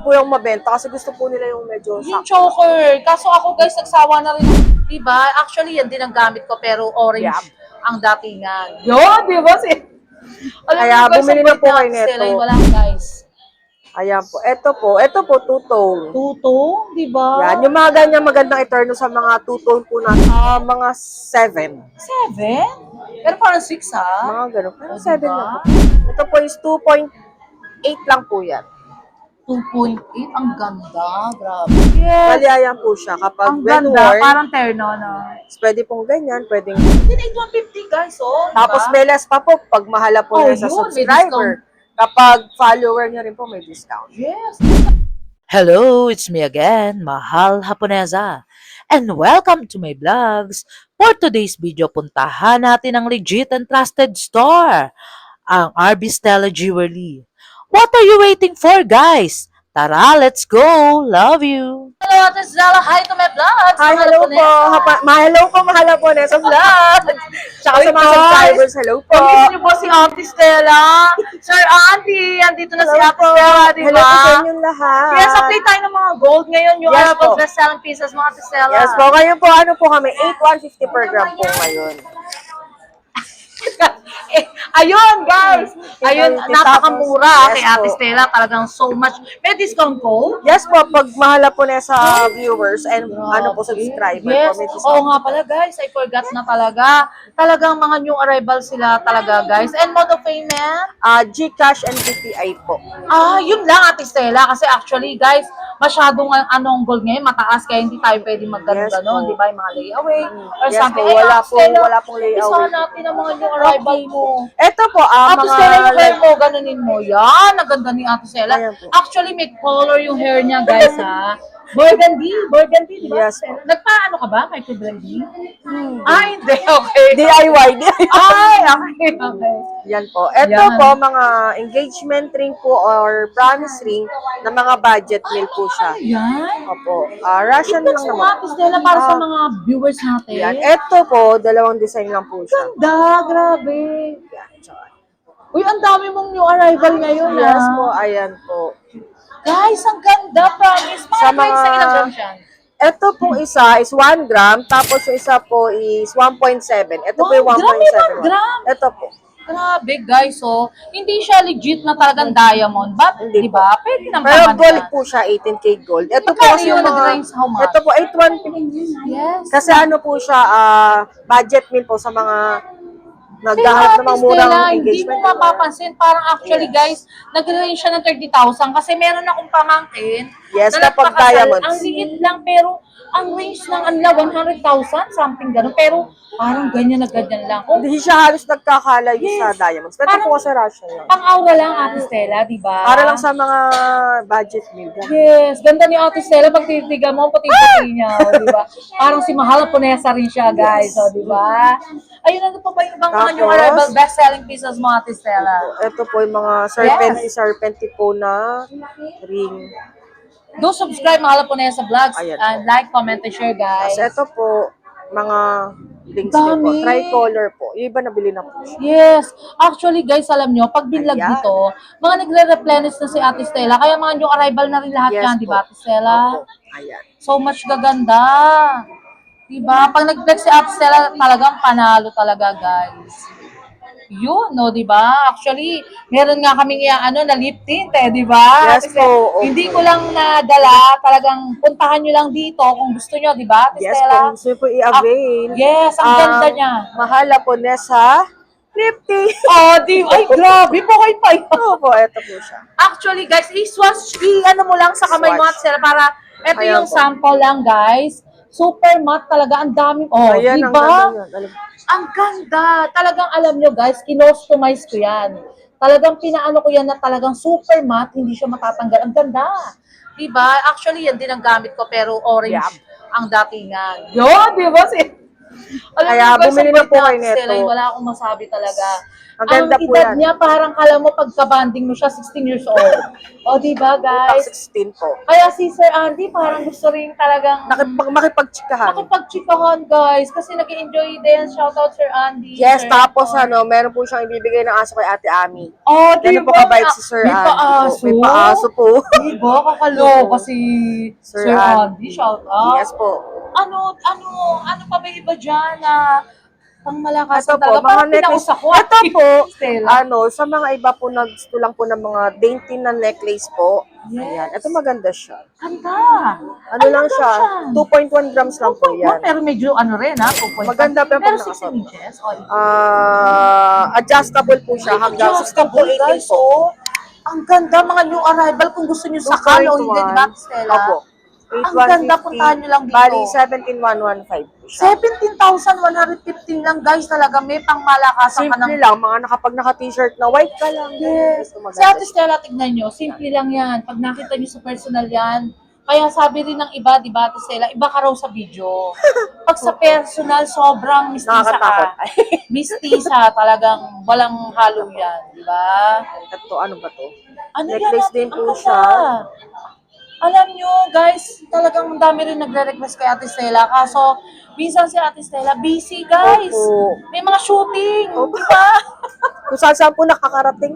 po yung mabenta kasi gusto po nila yung medyo Yung sakto. choker. Kaso ako guys, nagsawa na rin. Diba? Actually, yan din ang gamit ko pero orange Yup. ang datingan. Yun, diba? Alam Kaya mo guys, bumili ang na bait po na kayo Stella, neto. wala guys. Ayan po. Ito po, two-tone. Tutong, diba? Yan, yung mga ganyan magandang eterno sa mga two-tone po natin. Mga 7. 7? Pero parang 6 ha? Mga ganun. Pero O, 7 diba? lang po. Ito po is 2.8 lang po yan. 2.8, ang ganda. Grabe. Bali, ayan po siya. Kapag Ang when ganda, worn, parang terno, no? pwede pong ganyan, pwedeng... Din 150 guys, oh. Diba? Tapos may less pa po pag mahala po Oh, na sa yun, may subscriber. Kapag follower nyo rin po, may discount. Yes. Hello, it's me again, Mahal Haponesa. And welcome to my vlogs. For today's video, puntahan natin ang legit and trusted store, ang RB Stella Jewelry. What are you waiting for, guys? Tara, let's go! Love you! Hello, Ate Stella. Hi to my vlogs. Hi, hello po. Mahalo po na sa vlog. Tsaka sa mga guys. subscribers, hello po. Pag-miss niyo po si Ate Stella. Sir Auntie, andito na si Hello Ate po. Stella, di Hello po sa ba? inyong lahat. Yes, apply tayo ng mga gold ngayon. Yung Yes Arabal po. best-selling pieces, mga Ate Stella. Yes po, ngayon po, ano po kami, 8,150 per gram po ngayon. Ayun, guys. Ayun, Tapos, napakamura yes kay Ate po. Stella. Talagang so much. May discount code? Yes po, pag mahala po na sa viewers and ano po, subscriber Yes. po, may Oo discount. nga pala guys, I forgot na talaga. Talagang mga new arrival sila talaga guys. And mode of payment? Gcash and PPI po. Yun lang Ate Stella. Kasi actually guys, masyadong anong gold ngayon, mataas. Kaya hindi tayo pwede Yes magganon-ganon. po. Di ba? Yung mga layaway. Or Yes something. po, Ay, wala Ate Stella, wala pong layaway. Isahan natin ang mga new arrival mo. Ito po, Ate mga... Stella, yung hair mo, ganunin mo. Yan, ang ganda ni Ate Stella. Ayan po. Actually, may color yung hair niya, guys, ha? Burgundy, di ba? Yes po. Nagpaano ka ba? Micro blending? Hindi, okay. DIY. Ay, okay. Yan po. Ito Yan. po, mga engagement ring po or promise ring na mga budget meal po siya. Yan. Opo. Russian lang Ito mo, naman. Ate Stella, para sa mga viewers natin. Yan. Ito po, dalawang design lang po siya. Ganda, grabe. Yan. Tsaka- Uy, ang dami mong new arrival ngayon, Yes ha? po, ayan po. Guys, ang ganda, promise. Sa Mga guys, mga- sa ilang grams yan? Ito pong isa is 1 gram, tapos yung isa po is 1.7. Ito po yung 1 gram, 1.7. 1 gram. Ito po. Grabe, guys, oh. Hindi siya legit na talagang diamond. But, Hindi di ba? Pwede naman Pero naman gold yan. po siya, 18K gold. Ito po Magkano kasi yun? yung mga... Nag-range how much? Ito po, 8,150. Yes. Kasi ano po siya, budget meal po sa mga Pero naghahanap ng mga Ate murang Stella, hindi mo engagement. mapapansin. Parang actually, guys, nag-range siya ng 30,000 kasi meron akong pamangkin. Yes, na kapag nagpakasal. diamonds. Ang liit lang, pero ang range ng anla, 100,000, something gano'n. Pero parang ganyan na ganyan lang. Kung Hindi siya halos nagkakalayo Yes. sa diamonds. Pero ito Parang- po kasi Russian lang. pang aura lang, Ate Stella, di ba? Para lang sa mga budget meal. Yes, ganda ni Ate Stella pag titigan mo, puti-puti niya, o, di ba? Parang si Mahal Ponesa rin siya, guys, o, di ba? Ayun, ano pa ba yung ibang mga new Tapos, arrival best-selling pieces mo, Ate Stella? Ito po yung mga serpenti po na ring. Do subscribe, Mahal Ponesa Vlogs, Ayan and like, comment, and share, guys. Tapos ito po, mga links din po. Dami. Tricolor po. Yung iba nabili na po siya. Yes. Actually, guys, alam nyo, pag binlog Ayan. dito, mga nagre-replenish na si Ate Stella, kaya mga new arrival na rin lahat Yes yan, di ba, po. Ate Stella? Opo. Ayan. So much gaganda. Diba? Pag nag-flex si Ate Stella, talagang panalo talaga, guys. Yun, no, diba? Actually, meron nga kaming na lip tint, diba? Yes po, okay. Hindi ko lang nadala, talagang puntahan nyo lang dito kung gusto nyo, diba, Ate Yes Stella? po, gusto po i-avail. Yes, ang ganda niya. Mahala po Nessa Lipty. Ay, grabe, bukay pa yun. Opo, ito po siya. Actually, guys, ano mo lang sa kamay mo, Swatch. Ate Stella, para, ito Ayan yung po. sample lang, guys. Super matte talaga, ang dami. Ayan, ang diba? ganda yun. Ang ganda. Talagang alam nyo guys, kinostomize ko yan. Talagang pinaano ko yan na talagang super matte, hindi siya matatanggal. Ang ganda. Diba? Actually, yan din ang gamit ko, pero orange Yup. ang datingan. Yun, diba? Alam Kaya mo, guys, bumili ang na bait po niya, kayo Stella, nito. wala akong masabi talaga. Ang ganda Ang po edad yan. niya, parang kala mo pagka-banding mo siya, 16 years old. O, diba, Utak guys? 16 po. Kaya si Sir Andy, parang gusto rin talagang Makipagtsikahan. makipagchikahan, guys. Kasi nag-enjoy din. Shoutout, Sir Andy. Yes, Sir tapos Anton. meron po siyang ibibigay ng aso kay Ate Ami. Oh, Ganun po diba? kabait si Sir May Andy paaso. po. May paaso po. Diba? Kakaloka si Sir Sir Andy. Andy. Shoutout. Yes po. Ano pa ba iba dyan na pang malakas Ito po, talaga? mga Parang necklace. pinausa ko. Ito po, Stella. sa mga iba po, gusto lang po ng mga dainty na necklace po. Yes. Ayan, ito maganda siya. Ganda. Ano lang siya, 2.1 grams lang po yan. Pero medyo ano rin ha, 2.5. Maganda pa yung Pero pagkakasot. 16 inches. Oh, Adjustable po siya hanggang 16 po, 18 guys, po. oh. Ang ganda, mga new arrival kung gusto nyo sakal o hindi, di ba, Stella? Opo. Ang ganda, puntahan nyo lang dito. Bali, 17,115 po siya. 17,115 lang, guys. Talaga may pangmalakasan ka Simple ng... lang, kapag naka-t-shirt na white ka lang. Yes. Gusto Si Ate Stella, tignan nyo. Simple lang yan. Pag nakita nyo sa personal yan, kaya sabi rin ng iba, di ba, Ate Stella, iba ka raw sa video. Pag sa personal, sobrang mistisa Nakakatakot. ka. Mistisa, talagang walang halo yan, di ba? Ito, ano ba to? Ano Necklace yan? din po Ang ganda. siya. Alam nyo, guys, talagang ang dami rin nagre-request kay Ate Stella. Kaso, minsan si Ate Stella, busy, guys. Opo. May mga shooting, Opo. di ba? Kung saan po nakakarating.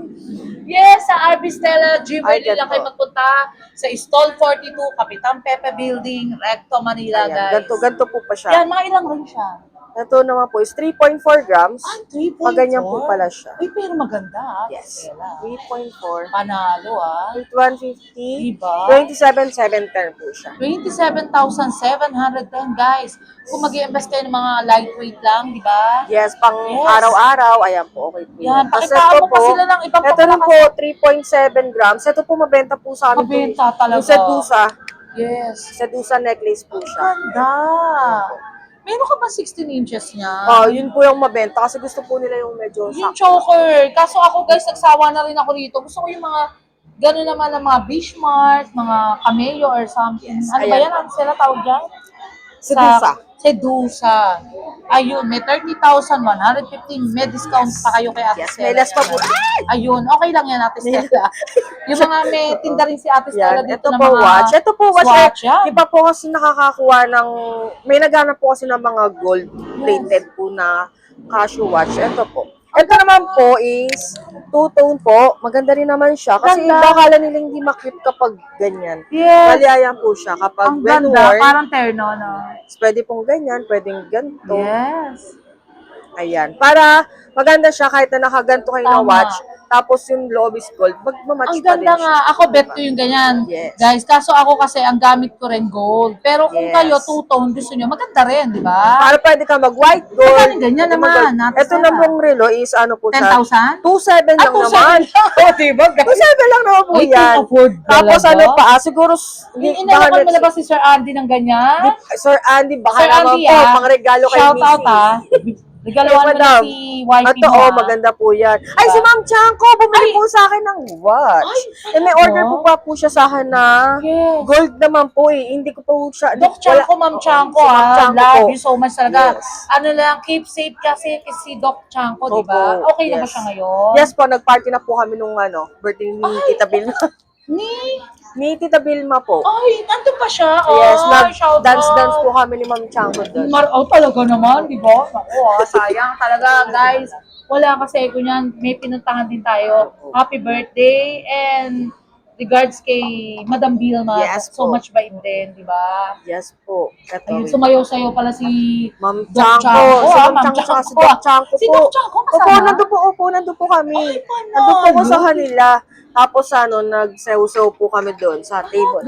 Yes, sa RB Stella, Gmail Ay, lang ganito. kayo magpunta sa Stall 42, Kapitan Pepe Building, Recto, Manila, Ayan, guys. ganito po pa siya. Yan, mga ilang rin siya. Ito naman po is 3.4 grams. Ah, 3.4. Ganyan po pala siya. Uy, pero maganda, Ate Yes. Stella. 3.4. Panalo, With 150. Diba? 27,710 po siya. 27,710, guys. Kung mag-i-invest kayo ng mga lightweight lang, di ba? Yes, pang Yes. araw-araw. Ayan po, okay po. Yan, Tapos pakitaan ito mo pa sila ng ibang ito rin po, 3.7 grams. Ito po mabenta po sa amin. Mabenta talaga. Yung Sedusa. Yes. Sedusa necklace po siya. Ganda. Meron ka ba 16 inches niya? Yun po yung mabenta kasi gusto po nila yung medyo Yung sakto. choker. Kaso ako, guys, nagsawa na rin ako dito. Gusto ko yung mga gano'n naman ng mga Bishmart, mga cameo or something. Ano ba Ayan. yan? Ano sila tawag dyan? Sedusa. Sedusa. Ayun, may 30,115. May discount pa kayo kay Ate Yes, Stella. may less pa po. Ayun, okay lang yan, Ate Stella. Yung mga may tinda rin si Ate Stella Yan. dito Ito na po mga watch. Ito po watch. swatch yan. Di ba po kasi nakakakuha ng, may naghanap po kasi ng mga gold plated po na Casio watch. Ito po. Ito naman po is two-tone po. Maganda rin naman siya. Kasi Ganda. iba akala nila hindi ma-cute kapag ganyan. Yes. Maliayan po siya. Kapag Ang when ganda, worn, parang terno, no? pwede pong ganyan, pwedeng ganito. Yes. Ayan. Para maganda siya kahit na nakaganto kayo na Tama. watch. Tapos yung loob is gold. Magmamatch Ang pa din ganda siya. nga. Ako bet ko yung ganyan. Yes. Guys, kaso ako kasi ang gamit ko rin gold. Pero kung Yes. kayo two-tone gusto nyo, maganda rin, di ba? Para pwede ka mag-white gold. Magkano ganyan pwede naman, mag-gold. Ate Ito Stella? namang relo is ano po siya? 10,000? 2.7 lang naman. Oo, di ba? 2.7 lang naman po Ay, yan. can afford Tapos talaga? ano pa, siguro, Inalakan mo na ba si Sir Andy ng ganyan? Sir Andy, baka Sir naman Andy, po, pang regalo kay shout out Missy. Regaluhan mo Madam. na si wifey Ito, mo. maganda po yan. Ay, si Ma'am Chanko, bumili po sa akin ng watch. Ay, May order po pa po siya sa akin na Yes. gold naman po eh. Hindi ko po siya. Doc Chanko, Ma'am Chanko, si Ma'am Chanko love po. you so much talaga. Yes. Ano lang, keep safe kasi si Doc Chanko, di ba? Opo, Okay na ba yes. siya ngayon? Yes po, nag-party na po kami nung birthday ni Tita Vilma. Ni Tita Vilma po. Ay, nandun pa siya. Yes, shout nag-dance-dance out. po kami ni Ma'am Chanko doon. Talaga naman, di ba? Ako, sayang talaga, guys. Wala kasi ko niyan. May pinuntahan din tayo. Happy birthday and regards kay Madam Vilma. Yes So po. much bait din, di ba? Yes po. Ito, Ayun, sumayaw-sayaw pala si Ma'am Doc Chanko. Si Ma'am Ma'am Chanko tsaka si Chanko. Doc Chanko Si po. Doc Chanko Opo, kasama? nandun po kami. Ay, panalo. Nandun po ko sa kanila. Tapos nagsew-sew po kami doon sa table.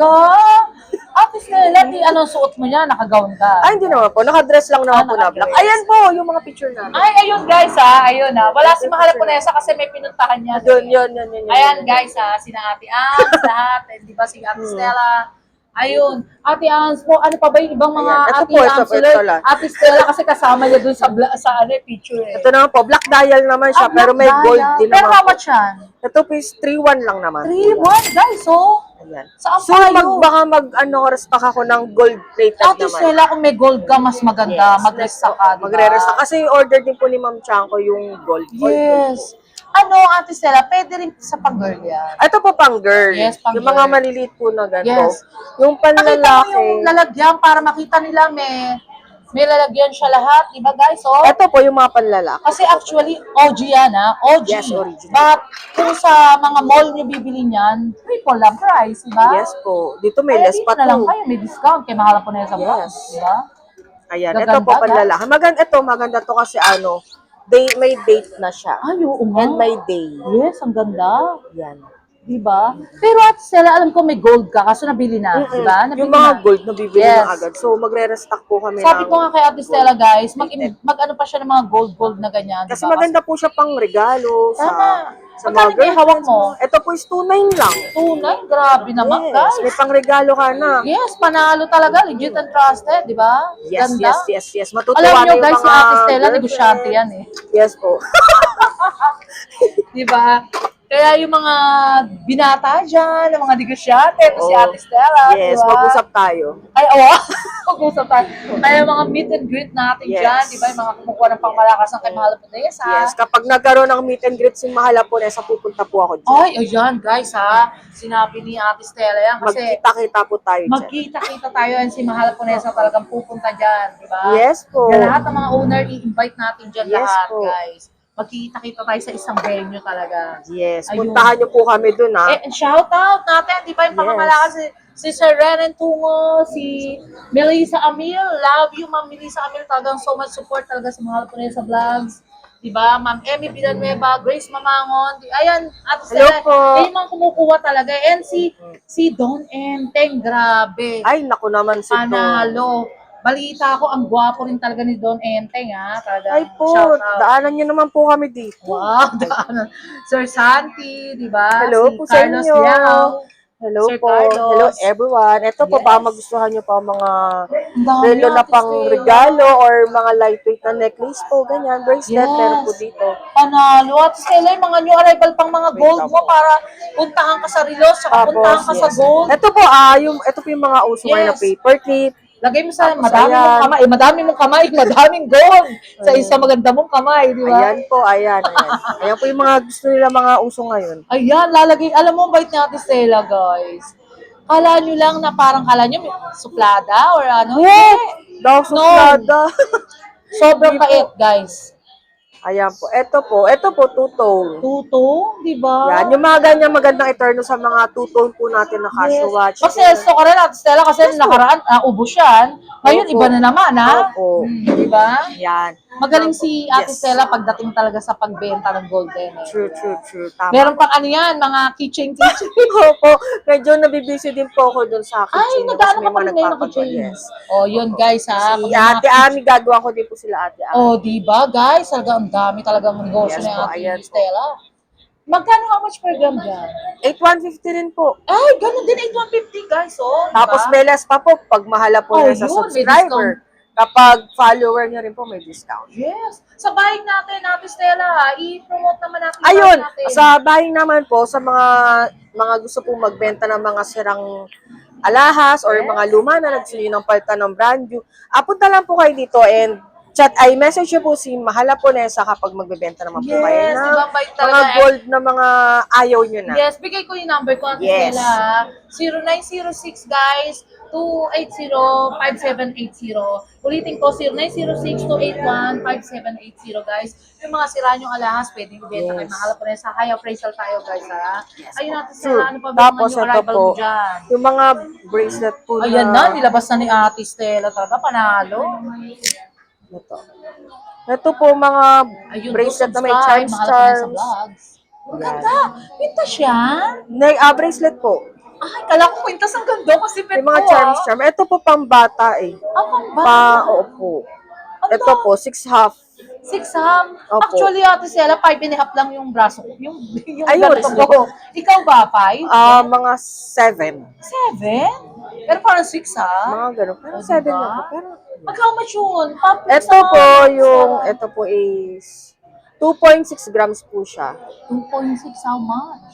Ate Stella, anong suot mo niya? Nakagown ka. Ay, hindi naman po. Nakadress lang naman po na black. nakadress. Ayan po, yung mga picture namin. Ay, ayun guys ayun Wala si Mahal Punesa kasi may pinuntahan niya. Yun. Ayan guys sina Ate Ans, lahat. Eh, di ba si Ate Stella? Ayun. Ate Ans po, ano pa ba yung ibang mga Ayan. Ito Ate po, Ans? ito lang. Ate Stella kasi kasama niya dun sa picture eh. Ito naman po, black dial naman siya, pero may Black gold dial. din Pero naman how po. much yan? Ito po is 3.1 lang naman. 3-1 guys, oh. Ayan. Saan So, pa kayo? restock ako ng gold-plated Ate naman. Stella, kung may gold ka, mas maganda. Yes, Mag-restock ka, diba? Magre-restock. Kasi order din po ni Ma'am Chanko yung gold. All gold Yes. po. Ano, Ate Stella, pwede rin sa pang-girl yan. Ito po pang girl. Yes, pang Yung mga girl. maliliit po na ganito. Yes. Yung Pakita mo panlalaki. yung lalagyan para makita nila may lalagyan siya lahat, di ba guys? Oh. Ito po yung mga panlalaki. Kasi actually, OG yan ha, OG. Yes, original. But kung sa mga mall nyo bibili niyan, triple lang price, di ba? Yes po. Dito may Kaya less dito pa na lang to. kayo, may discount, kaya mahal po na yan sa vlog, Yes. di ba? Ayan, Gaganda, ito po panlalaki. Maganda to kasi may date na siya. Ay, oo nga. And may day. Yes, ang ganda. Yan. Di ba? Pero at Stella, alam ko may gold ka kasi nabili na, di ba? Nabili Yung mga na. gold na bibili Yes. na agad. So, magre-restock po kami Sabi ng ko nga kay Ate Stella, guys, plated. mag-ano pa siya ng mga gold na ganyan, Kasi di ba? maganda po siya pang regalo Tama. sa Magkano mga yung hawak mo? Ito po is 2.9 lang. Tunay, grabe naman, Yes, guys. may pang regalo ka na. Yes, panalo talaga, legit and trusted, di ba? Yes, Ganda. yes. Matutuwa Alam na nyo yung guys, si mga Ate Stella, girlfriends. negosyante yan eh. Yes po. Di ba? Kaya yung mga binata dyan, yung mga negosyante, ito si Oo. Ate Stella, Yes, di ba? mag-usap tayo. Ay, oo. Mag-usap tayo. Kaya yung mga meet and greet natin Yes. dyan, di ba? Yung mga kumukuha ng pangmalakas ng kay Mahal Pudesa. Yes, kapag nagkaroon ng meet and greet si Mahala po, pupunta po ako dyan. Ay, ayan guys ha. Sinabi ni Ate Stella yan kasi Magkita-kita po tayo dyan. magkita-kita tayo and si Mahal Ponesa talagang pupunta dyan, di ba? Yes po. Kaya lahat ng mga owner, i-invite natin dyan Yes lahat, po. guys. Magkita-kita tayo sa isang venue talaga. Yes, Ayun. puntahan niyo po kami dun, ha? And shout out natin, di ba yung Yes. pangkamalakas si Sir Renen Tungo, si Melissa Amil. Love you, Ma'am Melissa Amil. Talagang so much support talaga sa Mahal Ponesa Vlogs. Di ba? Ma'am Emmy Villanueva, Grace Mamangon. Ayan, Ate Hello Stella. po. Yan yung mga kumukuha talaga. And si Don Enteng, grabe. Ay, naku naman si Don. Panalo. Balita ko, ang gwapo rin talaga ni Don Enteng, ha? Talaga, Ay po, shout out. daanan niyo naman po kami dito. Wow, daanan. Sir Santi, di ba? Hello Si po sa Carlos inyo. Liao. Hello Sir po. Carlos. Hello everyone. Ito po, Yes. baka magustuhan niyo pa mga Ang dami, relo na Ate pang Stella. regalo or mga lightweight na necklace po, ganyan. Bracelet, Yes. meron po dito. Panalo. At Stella, yung mga new arrival pang mga Wait gold lang mo po. para puntahan ka sa Rilos, saka puntahan ka sa gold. Ito po, ito po yung mga uso ngayon na Yes. paper clip. Lagay mo sa Tapos madami ayan. mong kamay, madaming gold sa isang maganda mong kamay, di ba? Ayan po, ayan. Ayan po yung mga gusto nila mga uso ngayon. Ayan, lalagay. Alam mo, bait ni Ate Stella, guys. Kala nyo lang na parang kala nyo may suplada or ano. Hindi. Daw suplada. Sobrang Hindi po. bait, guys. Ayan po. Ito po, two-tone. Tutong, di ba? Yan, yung mga ganyan magandang eterno sa mga two-tone po natin na Casio watch. Kasi esto ka rin, Ate Stella, kasi nakaraan, ubos yan. Ngayon, Opo. iba na naman, ha? Opo. Di ba? Yan. Magaling si Ate Yes. Stella pagdating talaga sa pagbenta ng golden. Eh. True. Tama. Meron pang ano yan, mga keychain. Opo. Medyo nabibisi din po ako dun sa Ay, kitchen. nag-ano ka Kasi may pa mga rin ngayon ng nagpapagawa. keychain. Yes. Oh, yun guys, ha? Si Pag mga Ate Ami, gagawa ko din po sila Ate Ami. oh, di ba, guys? Talaga ang dami talagang negosyo Yes ni po, Ate ayan po. Stella. Magkano how much per gram dyan? 8,150 rin po. Ay, ganun din, 8,150 guys, oh. Diba? Tapos may less pa po pag mahala po Oh, na sa yun, may subscriber. Kapag follower nyo rin po, may discount. Yes. Sa buying natin, Ate Stella, ha? I-promote naman natin. yung Ayun, buying natin. sa buying naman po, sa mga gusto pong magbenta ng mga sirang alahas or Yes. mga luma na nagsili ng palta ng brand new, punta lang po kayo dito and message nyo po si Mahala Ponesa kapag magbebenta naman po kayo Yes, ng diba, bait mga talaga. gold na mga ayaw nyo na. Yes, bigay ko yung number ko, Ate Yes. Stella, ha? 0906, guys, 280-5780. Ulitin ko, 0906-281-5780, guys. Yung mga sira nyong alahas, pwedeng ibenta kay Yes. Mahal pa rin sa high appraisal tayo, guys, ha? Ayun, Ate True. Stella, ano pa ba Tapos yung mga new ito arrival po, mo dyan? yung mga bracelet po Ayan na, nilabas na ni Ate Stella. Talaga, panalo. Ito po mga Ayun, bracelet na may subscribe, charms, Mahal pa rin sa charms. vlogs. Ang ganda. Pintas yan. Bracelet po. Ay, kala ko kwintas ang ganda kasi pet Yung mga ko, charms, charm. Ito po pang bata eh. Ang ba? Oo po. Ang Ito po, 6.5. 6 half. Opo. Actually, Ate Stella, 5.5 lang yung braso ko. Yung Ayun, ganito sige. ko. Ikaw ba, 5? Mga 7. 7? Pero parang 6 ha? Mga ganun. Pero Oh, 7 diba? lang po. Pero, How much yun? ito po is 2.6 grams po siya. 2.6, how much?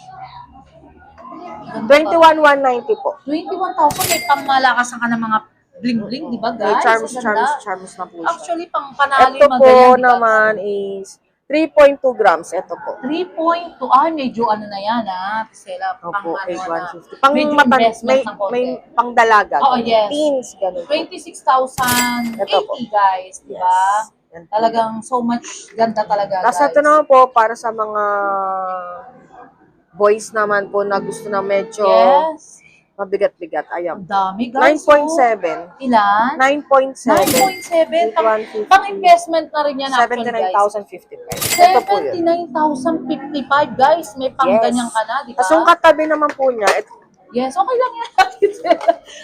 Ganda ba? 21,190 po. 21,000, may pangmalakasan ka ng mga bling-bling, di ba May guys? charms, Ang ganda. charms na po siya. Actually, pang panalo Ito yung mga po ganyan, di ba? naman is 3.2 grams. Ito po. 3.2. Ay, medyo ano na yan, ha? Tisela, pang Opo, ano na. 8,150. Pang Medyo matan, investment ng konti. may pang dalaga. Oo, yes. Teens, ganun po. 26,080 Ito po. guys, di ba? Yan po. Talagang so much ganda talaga, Tapos guys. ito naman po, para sa mga boys naman po na gusto na medyo Yes. mabigat-bigat. Ayan. Ang dami, guys. 9.7. Oh. Ilan? 9.7. 9.7. 8,150. Pang-investment na rin yan actually, guys. 79,055. Ito po yun. 79,055, guys. May pang Yes. ganyan ka na, di ba? Tapos yung katabi naman po niya, Yes, okay lang yan.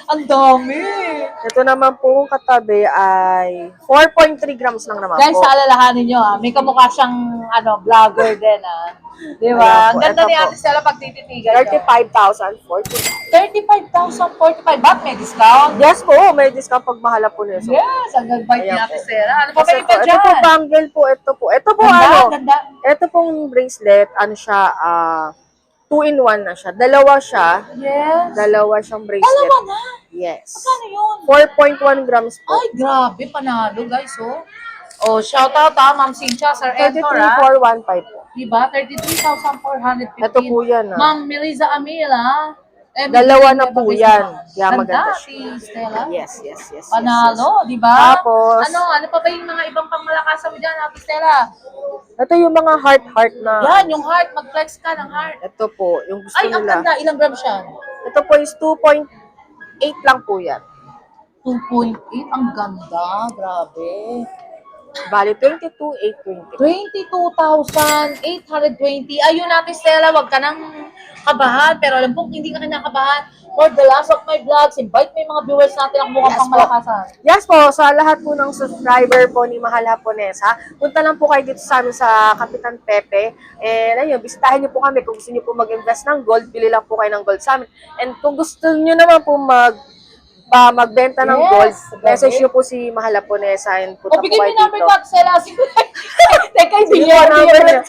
Ang dami. ito naman po yung katabi ay 4.3 grams lang naman Guys, po. alalahanin nyo, may kamukha siyang vlogger din, Di ba? Ayan po, Ang ganda ito ni po. Ate Stella pag tititigan. 35,045. 35,045. Ba't may discount? Yes po, may discount pag mahala po nito. Yes, ang ganda ni Ayan Ate po. Stella. Ano pa ba Kasi iba ito dyan? po bangle po, ito po. Ito po Ganda, ano, ganda. ito pong bracelet, ano siya, 2-in-1 na siya. Dalawa siya, Yes. dalawa siyang bracelet. Dalawa na. Yes. Ano yun? 4.1 grams po. Ay, grabe, panalo guys, oh. Oh, shout out Ma'am Cynthia, Sir Edtor, 33,415 po. Diba? 33,415. Ito po yan, Ma'am Miriza Amila. Dalawa na po yan. Kaya Ganda, maganda si Stella. Yes. Panalo, di ba? Tapos, ano pa ba yung mga ibang pangmalakasan mo dyan, Ate Stella? ito yung mga heart na. Yan, yung heart. Mag-flex ka ng heart. Ito po, yung gusto Ay, ang nila. ganda. Ilang grams siya? Ito po is 2.8 lang po yan. 2.8. Ang ganda. Grabe. Bali, 22,820. 22,820. Ayun, Ate Stella, wag ka nang kabahan. Pero alam kong hindi ka kinakabahan. For the last of my vlogs, invite mo yung mga viewers natin ang mukhang Yes po. pangmalakasan. Yes po, sa lahat po ng subscriber po ni Mahal Haponesa, punta lang po kayo dito sa amin sa Kapitan Pepe. And ayun, bisitahin niyo po kami kung gusto niyo po mag-invest ng gold, bili lang po kayo ng gold sa amin. And kung gusto niyo naman po magbenta ng Yes, gold, grabe. message niyo po si Mahal Haponesa and punta O, po bigay mo kayo yung number dito. ko, Ate Stella. Teka, hindi Sige po, yan. number niya.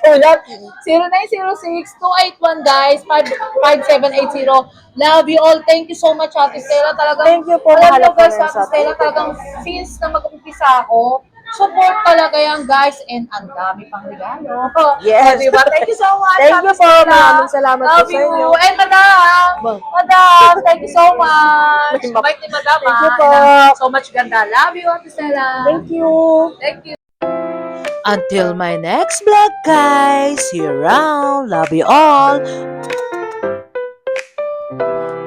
0906-281, guys. 5780. Love you all. Thank you so much, Ate Stella. Talagang, Thank you po, alam Mahal niyo, guys, Haponesa. Ate Stella, talagang since na mag-umpisa ako, support talaga yan, guys. And ang dami pang regalo. Yes. Diba? Thank you so much, Thank Ate you po. Stella. Maraming salamat po Love sa you. inyo. And Madam, Madam, thank you so much. May ma- Bye ni Madam. Thank you ah. po. And, so much ganda. Love you, Ate Stella. Thank you. Thank you. Until my next vlog, guys. See you around. Love you all.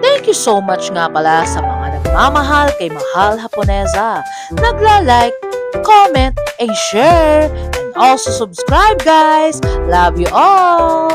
Thank you so much nga pala sa mga nagmamahal kay Mahal Haponesa. Nagla-like, comment, and share. And also subscribe, guys. Love you all.